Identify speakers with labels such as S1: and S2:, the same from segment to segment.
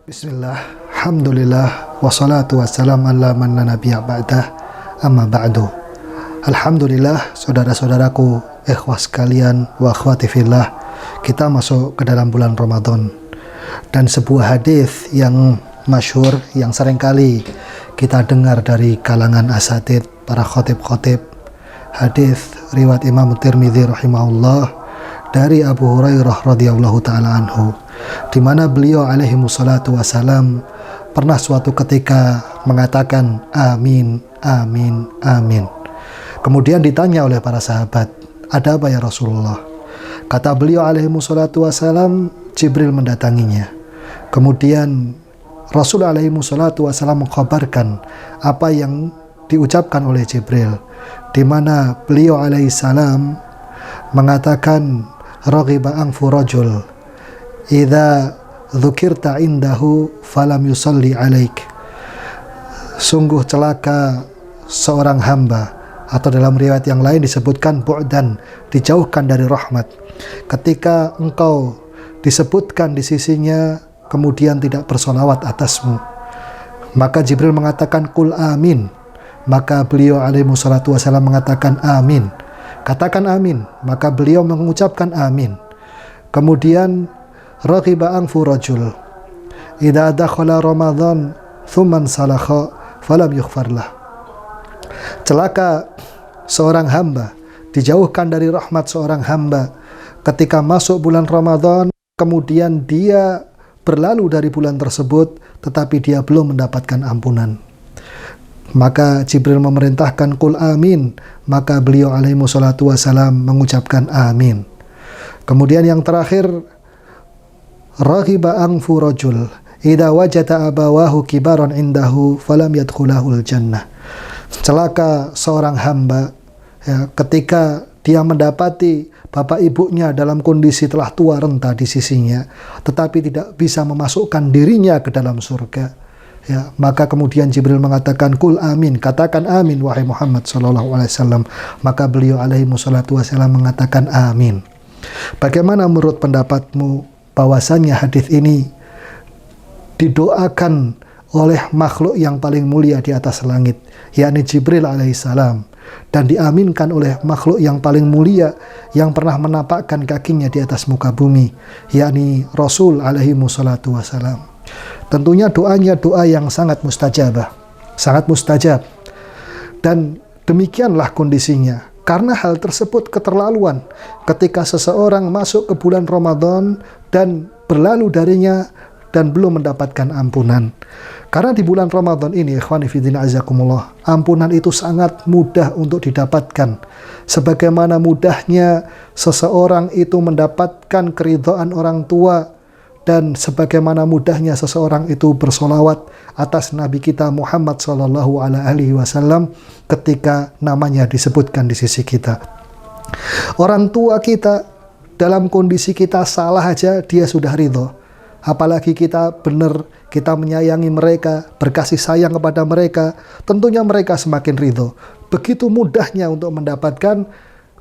S1: Bismillah, alhamdulillah, wassalatu wassalam ala man la nabiyya ba'dah, amma ba'du. Alhamdulillah, saudara-saudaraku, ikhwas sekalian, wa akhwati fillah, kita masuk ke dalam bulan Ramadan. Dan sebuah hadis yang masyhur, yang seringkali kita dengar dari kalangan asatid, para khotib-khotib. Hadis riwayat Imam Tirmidzi rahimahullah dari Abu Hurairah radhiyallahu taala anhu, di mana beliau alaihi wassalatu wassalam pernah suatu ketika mengatakan amin, amin, amin. Kemudian ditanya oleh para sahabat, ada apa ya Rasulullah? Kata beliau alaihi wassalatu wassalam, Jibril mendatanginya. Kemudian Rasul alaihi wassalatu wassalam mengkhabarkan apa yang diucapkan oleh Jibril, di mana beliau alaihi salam mengatakan raghiba anfu rajul idza dzukirta indahu falam yusalli alaik. Sungguh celaka seorang hamba, atau dalam riwayat yang lain disebutkan bu'dan, dijauhkan dari rahmat, ketika engkau disebutkan di sisinya kemudian tidak bersolawat atasmu. Maka Jibril mengatakan qul amin, maka beliau alaihi wassalatu wassalam mengatakan amin, katakan amin, maka beliau mengucapkan amin. Kemudian raghiba anfu rajul idza dakhala ramadan thumma salakha falam yughfarlah. Celaka seorang hamba, dijauhkan dari rahmat seorang hamba ketika masuk bulan Ramadan, kemudian dia berlalu dari bulan tersebut tetapi dia belum mendapatkan ampunan. Maka Jibril memerintahkan qul amin, maka beliau alaihi wassalatu wassalam mengucapkan amin. Kemudian yang terakhir, raghiba anfu rajul idza wajada abawahu kibaran indahu falam yadkhulahul jannah. Celaka seorang hamba ya, ketika dia mendapati bapak ibunya dalam kondisi telah tua renta di sisinya, tetapi tidak bisa memasukkan dirinya ke dalam surga. Ya, maka kemudian Jibril mengatakan qul amin, katakan amin wahai Muhammad sallallahu alaihi wasallam. Maka beliau alaihi wassalatu wassalam mengatakan amin. Bagaimana menurut pendapatmu bahwasannya hadis ini didoakan oleh makhluk yang paling mulia di atas langit, yakni Jibril alaihissalam, dan diaminkan oleh makhluk yang paling mulia yang pernah menapakkan kakinya di atas muka bumi, yakni Rasul alaihi wassalatu wassalam? Tentunya doanya doa yang sangat mustajabah, sangat mustajab. Dan demikianlah kondisinya. Karena hal tersebut keterlaluan ketika seseorang masuk ke bulan Ramadan dan berlalu darinya dan belum mendapatkan ampunan. Karena di bulan Ramadan ini, ikhwani fiddin azakumullah, ampunan itu sangat mudah untuk didapatkan. Sebagaimana mudahnya seseorang itu mendapatkan keridhaan orang tua, dan sebagaimana mudahnya seseorang itu bersolawat atas Nabi kita Muhammad sallallahu alaihi wasallam ketika namanya disebutkan di sisi kita. Orang tua kita dalam kondisi kita salah aja dia sudah ridho. Apalagi kita benar, kita menyayangi mereka, berkasih sayang kepada mereka, tentunya mereka semakin ridho. Begitu mudahnya untuk mendapatkan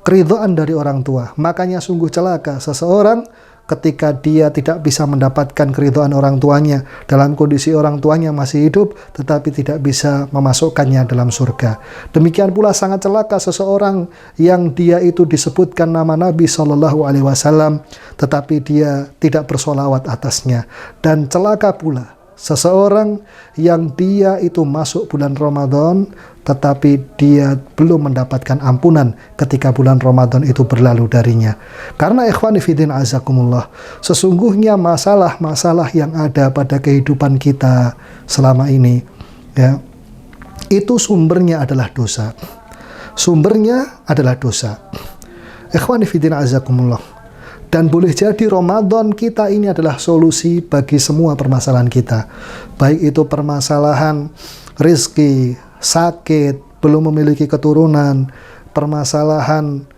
S1: keridhaan dari orang tua. Makanya sungguh celaka seseorang ketika dia tidak bisa mendapatkan keridhaan orang tuanya dalam kondisi orang tuanya masih hidup, tetapi tidak bisa memasukkannya dalam surga. Demikian pula sangat celaka seseorang yang dia itu disebutkan nama Nabi Shallallahu Alaihi Wasallam, tetapi dia tidak bersolawat atasnya. Dan celaka pula seseorang yang dia itu masuk bulan Ramadan, tetapi dia belum mendapatkan ampunan ketika bulan Ramadan itu berlalu darinya. Karena ikhwani fiddin azakumullah, sesungguhnya masalah-masalah yang ada pada kehidupan kita selama ini, ya, itu sumbernya adalah dosa. Sumbernya adalah dosa. Ikhwani fiddin azakumullah. Dan boleh jadi Ramadan kita ini adalah solusi bagi semua permasalahan kita. Baik itu permasalahan rizki, sakit, belum memiliki keturunan, permasalahan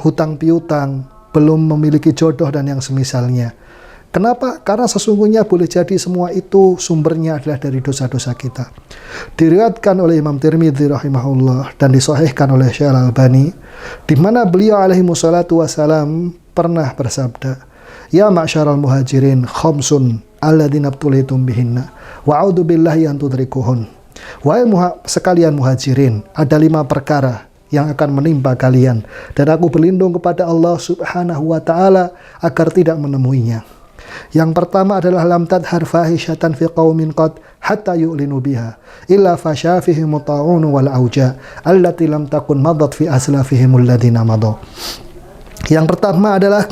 S1: hutang piutang, belum memiliki jodoh dan yang semisalnya. Kenapa? Karena sesungguhnya boleh jadi semua itu sumbernya adalah dari dosa-dosa kita. Diriwayatkan oleh Imam Tirmidzi rahimahullah dan disahihkan oleh Syekh Al-Albani, di mana beliau alaihi wassalatu wassalam pernah bersabda, "Ya ma'syaral muhajirin khamsun alladzina ibtulitum bihinna wa a'udzu billahi an tudrikuhun. Wahai sekalian muhajirin, ada 5 perkara yang akan menimpa kalian, dan aku berlindung kepada Allah Subhanahu wa ta'ala agar tidak menemuinya. Yang pertama adalah lam tadhar fahishatan fi qaumin qad hatta yu'linu biha illa fashafihim ta'un wal auja allati lam takun madat fi aslafihim alladhina madu. Yang pertama adalah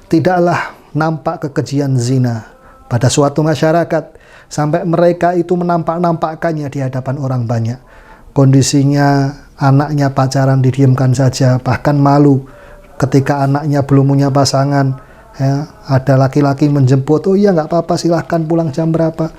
S1: tidaklah nampak kekejian zina pada suatu masyarakat sampai mereka itu menampak-nampakkannya di hadapan orang banyak. Kondisinya anaknya pacaran didiamkan saja, bahkan malu ketika anaknya belum punya pasangan. Ya, ada laki-laki menjemput, oh iya nggak apa-apa, silahkan pulang jam berapa,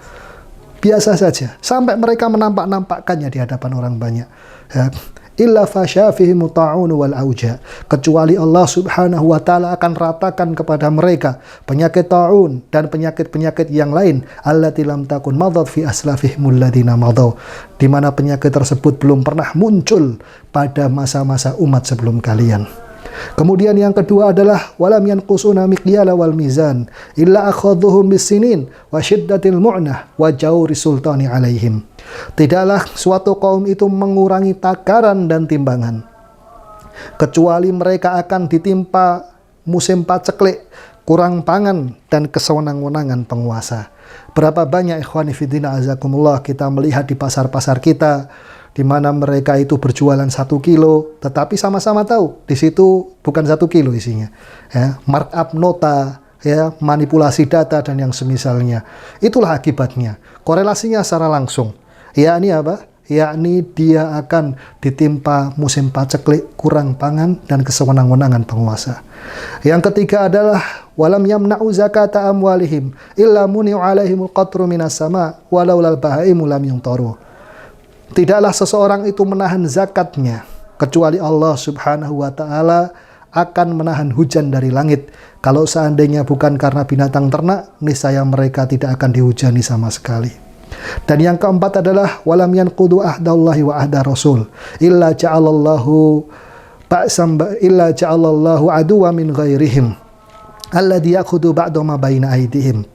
S1: biasa saja, sampai mereka menampak-nampakkannya di hadapan orang banyak. Ya. Illa fasyafihim ta'un wal auja, kecuali Allah Subhanahu wa ta'ala akan ratakan kepada mereka penyakit ta'un dan penyakit-penyakit yang lain, allati lam takun madad fi aslafihimul ladina madaw, di mana penyakit tersebut belum pernah muncul pada masa-masa umat sebelum kalian. Kemudian yang kedua adalah walam yanqusuna miqyala wal mizan illa akhadhuhum bisinin wa syiddatil mu'nah wa jawri sultani alaihim. Tidaklah suatu kaum itu mengurangi takaran dan timbangan kecuali mereka akan ditimpa musim paceklik, kurang pangan, dan kesewenang-wenangan penguasa. Berapa banyak ikhwani fiddina azakumullah kita melihat di pasar-pasar kita, di mana mereka itu berjualan 1 kilo, tetapi sama-sama tahu di situ bukan 1 kilo isinya. Ya, markup nota, ya, manipulasi data dan yang semisalnya. Itulah akibatnya. Korelasinya secara langsung. Yakni apa? Yakni dia akan ditimpa musim paceklik, kurang pangan, dan kesewenang-wenangan penguasa. Yang ketiga adalah walam yamna'u zakata amwalihim illa muni'u alaihimul qatru minas sama walau lal bahaimu lam yuntaru. Tidaklah seseorang itu menahan zakatnya kecuali Allah Subhanahu wa ta'ala akan menahan hujan dari langit. Kalau seandainya bukan karena binatang ternak, niscaya mereka tidak akan dihujani sama sekali. Dan yang keempat adalah walam yanqudu ahdallahi wa ahda rasul illa ja'alallahu aduwa min ghairihim alladhi ya'khudhu ba'da ma baina aydihim.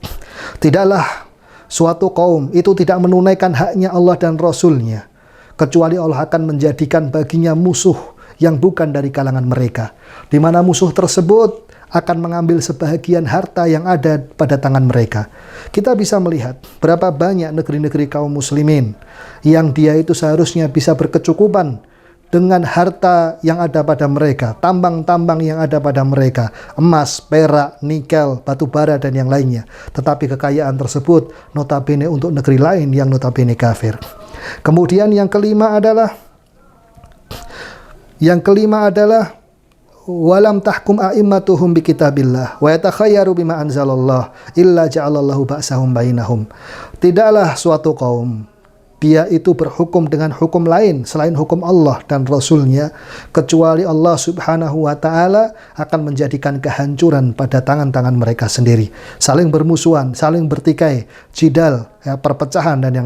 S1: Tidaklah suatu kaum itu tidak menunaikan haknya Allah dan Rasulnya kecuali Allah akan menjadikan baginya musuh yang bukan dari kalangan mereka, di mana musuh tersebut akan mengambil sebahagian harta yang ada pada tangan mereka. Kita bisa melihat berapa banyak negeri-negeri kaum muslimin yang dia itu seharusnya bisa berkecukupan dengan harta yang ada pada mereka, tambang-tambang yang ada pada mereka, emas, perak, nikel, batu bara, dan yang lainnya. Tetapi kekayaan tersebut notabene untuk negeri lain yang notabene kafir. Kemudian yang kelima adalah walam tahkum a'immatuhum bi kitabillah wa yatakhayyaru bima anzalallah illa ja'alallahu ba'sahum bainahum. Tidaklah suatu kaum dia itu berhukum dengan hukum lain selain hukum Allah dan Rasulnya, kecuali Allah Subhanahu wa ta'ala akan menjadikan kehancuran pada tangan-tangan mereka sendiri. Saling bermusuhan, saling bertikai, jidal, ya, perpecahan, dan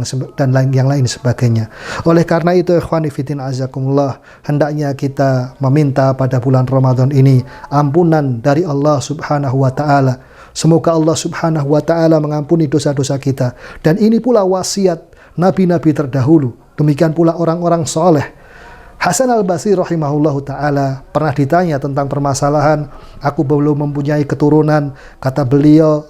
S1: yang lain sebagainya. Oleh karena itu, ikhwani fiddin azakumullah, hendaknya kita meminta pada bulan Ramadan ini ampunan dari Allah Subhanahu wa ta'ala. Semoga Allah Subhanahu wa ta'ala mengampuni dosa-dosa kita. Dan ini pula wasiat nabi-nabi terdahulu, demikian pula orang-orang soleh. Hasan al-Basri rahimahullahu ta'ala pernah ditanya tentang permasalahan, aku belum mempunyai keturunan. Kata beliau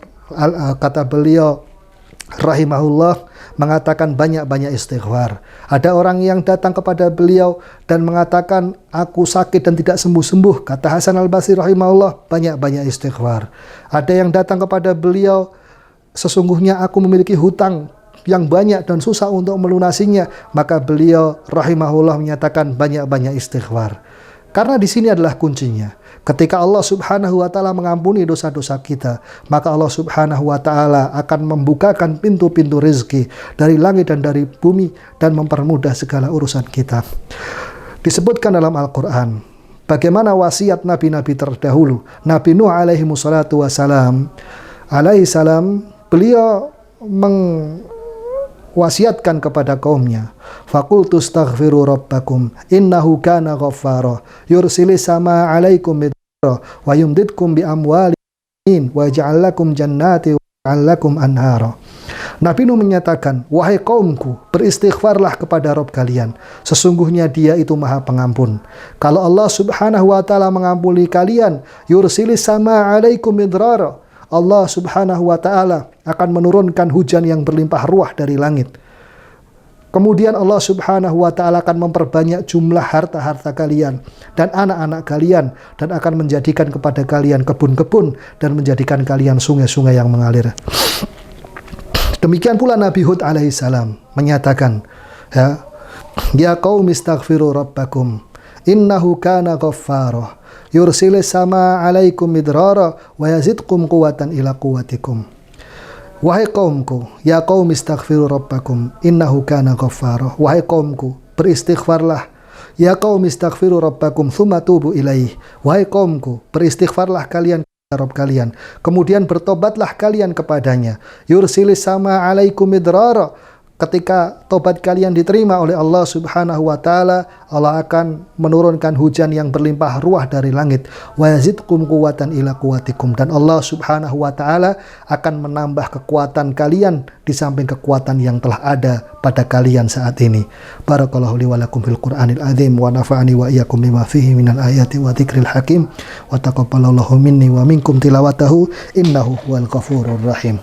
S1: rahimahullah mengatakan banyak-banyak istighfar. Ada orang yang datang kepada beliau dan mengatakan, aku sakit dan tidak sembuh-sembuh. Kata Hasan al-Basri rahimahullah, banyak-banyak istighfar. Ada yang datang kepada beliau, sesungguhnya aku memiliki hutang yang banyak dan susah untuk melunasinya. Maka beliau rahimahullah menyatakan banyak-banyak istighfar. Karena di sini adalah kuncinya. Ketika Allah Subhanahu wa ta'ala mengampuni dosa-dosa kita, maka Allah Subhanahu wa ta'ala akan membukakan pintu-pintu rezeki dari langit dan dari bumi dan mempermudah segala urusan kita. Disebutkan dalam Al-Quran bagaimana wasiat nabi-nabi terdahulu. Nabi Nuh alaihi salam, beliau wasiatkan kepada kaumnya, faqultu astaghfiru rabbakum innahu kana ghaffara yursilis sama alaikum bidarra wa yumdidkum bi amwalin wa yaj'al lakum jannati 'alakum anhara. Nabi Nuh menyatakan, wahai kaumku, beristighfarlah kepada Rabb kalian. Sesungguhnya Dia itu Maha Pengampun. Kalau Allah Subhanahu wa taala mengampuni kalian, yursilis sama 'alaikum midrara. Allah Subhanahu wa taala akan menurunkan hujan yang berlimpah ruah dari langit. Kemudian Allah Subhanahu wa taala akan memperbanyak jumlah harta-harta kalian dan anak-anak kalian, dan akan menjadikan kepada kalian kebun-kebun dan menjadikan kalian sungai-sungai yang mengalir. Demikian pula Nabi Hud alaihissalam menyatakan, ya qaum istaghfiru rabbakum innahu kana ghaffara yursilis sama 'alaikum midrara wa yazidkum quwwatan ila quwwatikum. Wahai kaumku, ya qaum istaghfiru rabbakum innahu kana ghaffara. Wahai kaumku, beristighfarlah. Ya qaum istaghfiru rabbakum tsumma tubu ilaih. Wahai kaumku, beristighfarlah kalian Rabb kalian, kemudian bertobatlah kalian kepadanya. Yursilis sama 'alaikum midrara. Ketika tobat kalian diterima oleh Allah Subhanahu wa taala, Allah akan menurunkan hujan yang berlimpah ruah dari langit. Wa yazidkum quwwatan ila quwwatikum, dan Allah Subhanahu wa taala akan menambah kekuatan kalian di samping kekuatan yang telah ada pada kalian saat ini. Barakallahu li wa lakum fil Qur'anil azim wa nafa'ani wa iyyakum bima fihi minal ayati wa dzikril hakim wa taqabbalallahu minni wa minkum tilawatahu innahu huwal ghafurur rahim.